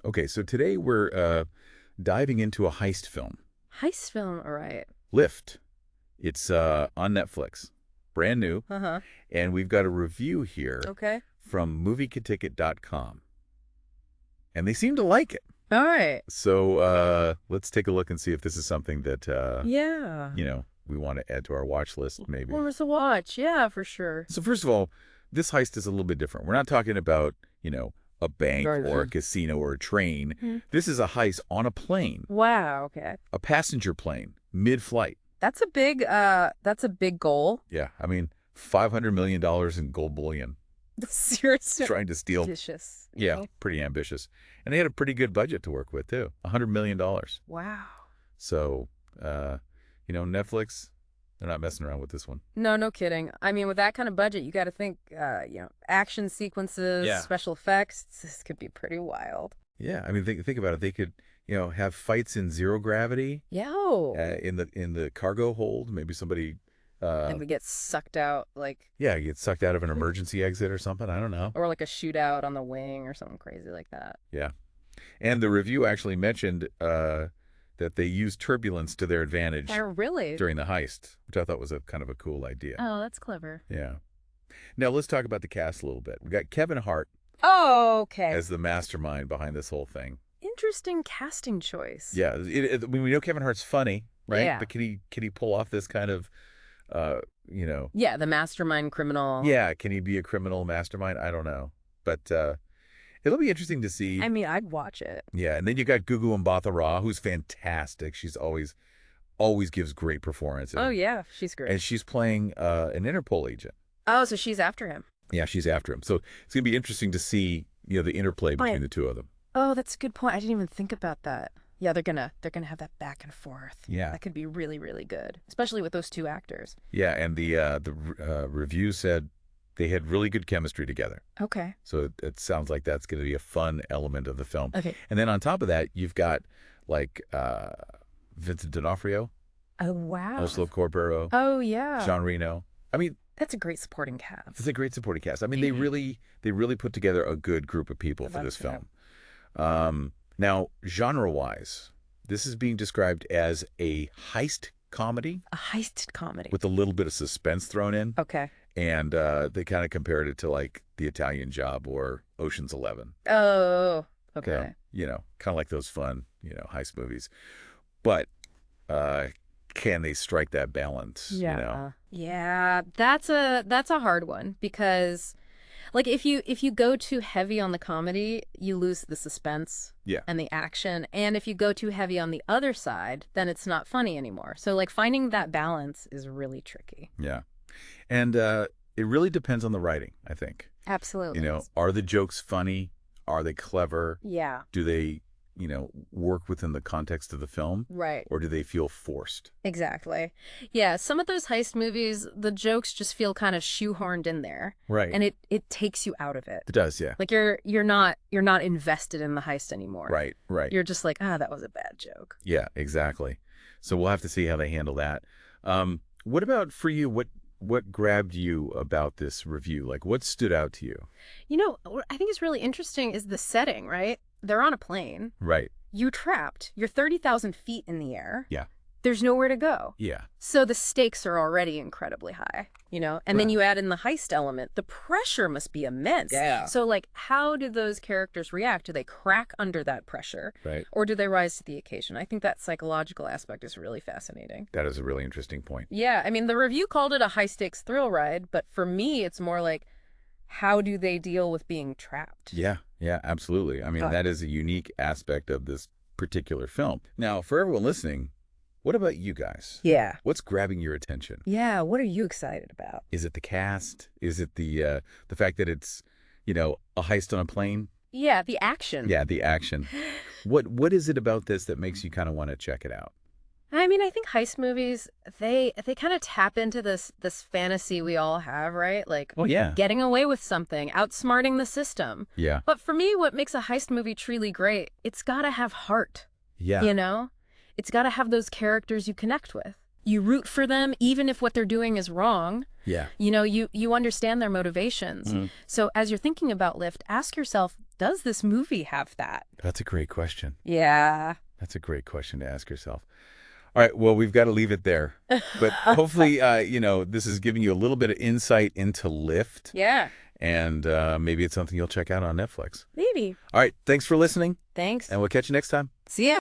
Okay, so today we're diving into a heist film. Heist film, all right. Lift. It's on Netflix. Brand new. Uh-huh. And we've got a review here Okay. from moviekaticket.com. And they seem to like it. All right. So let's take a look and see if this is something that, Yeah. we want to add to our watch list, maybe. Where's the watch? Yeah, for sure. So first of all, this heist is a little bit different. We're not talking about, a bank or a casino or a train. Mm-hmm. This is a heist on a plane, Wow, okay. a passenger plane, mid-flight. That's a big goal. Yeah, I mean, $500 million in gold bullion. Seriously. Trying to steal. Ambitious. Yeah, pretty ambitious. And they had a pretty good budget to work with, too. $100 million. Wow. So, Netflix, they're not messing around with this one. No kidding. I mean, with that kind of budget, you got to think, action sequences, Yeah. special effects. This could be pretty wild. Yeah, I mean, think about it. They could, have fights in zero gravity Yo. in the cargo hold. Maybe somebody, And we get sucked out, get sucked out of an emergency exit or something. I don't know. or like a shootout on the wing or something crazy like that. Yeah. And the review actually mentioned that they used turbulence to their advantage Oh, really? during the heist, which I thought was a kind of a cool idea. Oh, that's clever. Yeah. Now let's talk about the cast a little bit. We got Kevin Hart Oh, okay. as the mastermind behind this whole thing. Interesting casting choice. Yeah, we know Kevin Hart's funny, right? Yeah. But can he pull off this kind of, Yeah, the mastermind criminal. Yeah, can he be a criminal mastermind? I don't know, but it'll be interesting to see. I mean, I'd watch it. Yeah, and then you got Gugu Mbatha-Raw, who's fantastic. She's always gives great performances. Oh, yeah, she's great. And she's playing an Interpol agent. Oh, so she's after him. Yeah, she's after him. So it's going to be interesting to see, the interplay between the two of them. Oh, that's a good point. I didn't even think about that. Yeah, they're gonna have that back and forth. Yeah. That could be really, really good, especially with those two actors. Yeah, and the review said they had really good chemistry together. Okay. So it sounds like that's going to be a fun element of the film. Okay. And then on top of that, you've got Vincent D'Onofrio, Oh, wow. Oslo Corbero, Oh, yeah. Jean Reno. I mean, That's a great supporting cast. it's a great supporting cast. I mean, they really put together a good group of people for this film. Now, genre-wise, this is being described as a heist comedy A heist comedy. with a little bit of suspense thrown in. Okay. And they kind of compared it to like The Italian Job or Ocean's 11. Oh, okay. Kind of like those fun, heist movies. But can they strike that balance? Yeah. Yeah, that's a hard one because like if you go too heavy on the comedy, you lose the suspense Yeah. and the action. And if you go too heavy on the other side, then it's not funny anymore. So like finding that balance is really tricky. Yeah. And it really depends on the writing, I think. Absolutely. Are the jokes funny? Are they clever? Yeah. Do they, work within the context of the film? Right. Or do they feel forced? Exactly. Yeah, some of those heist movies, the jokes just feel kind of shoehorned in there. Right. And it takes you out of it. It does, yeah. Like you're not invested in the heist anymore. Right. You're just like, that was a bad joke. Yeah, exactly. So we'll have to see how they handle that. What about for you? What grabbed you about this review? Like, what stood out to you? What I think is really interesting is the setting, right? They're on a plane. Right. You're trapped. You're 30,000 feet in the air. Yeah. There's nowhere to go. Yeah. So the stakes are already incredibly high, And then you add in the heist element. The pressure must be immense. Yeah. So, like, how do those characters react? Do they crack under that pressure? Right. Or do they rise to the occasion? I think that psychological aspect is really fascinating. That is a really interesting point. Yeah. I mean, the review called it a high-stakes thrill ride, but for me, it's more like, how do they deal with being trapped? Yeah, absolutely. I mean, that is a unique aspect of this particular film. Now, for everyone listening, what about you guys? Yeah. What's grabbing your attention? Yeah. What are you excited about? Is it the cast? Is it the fact that it's, a heist on a plane? Yeah, the action. Yeah, the action. What is it about this that makes you kind of want to check it out? I mean, I think heist movies, they kind of tap into this fantasy we all have, right? Like, Oh, yeah. getting away with something, outsmarting the system. Yeah. But for me, what makes a heist movie truly great, it's got to have heart, Yeah. It's got to have those characters you connect with. You root for them, even if what they're doing is wrong. Yeah. You understand their motivations. Mhm. So as you're thinking about Lift, ask yourself, does this movie have that? That's a great question. Yeah. That's a great question to ask yourself. All right, well, we've got to leave it there. But hopefully, this is giving you a little bit of insight into Lyft. Yeah. And maybe it's something you'll check out on Netflix. Maybe. All right, thanks for listening. Thanks. And we'll catch you next time. See ya.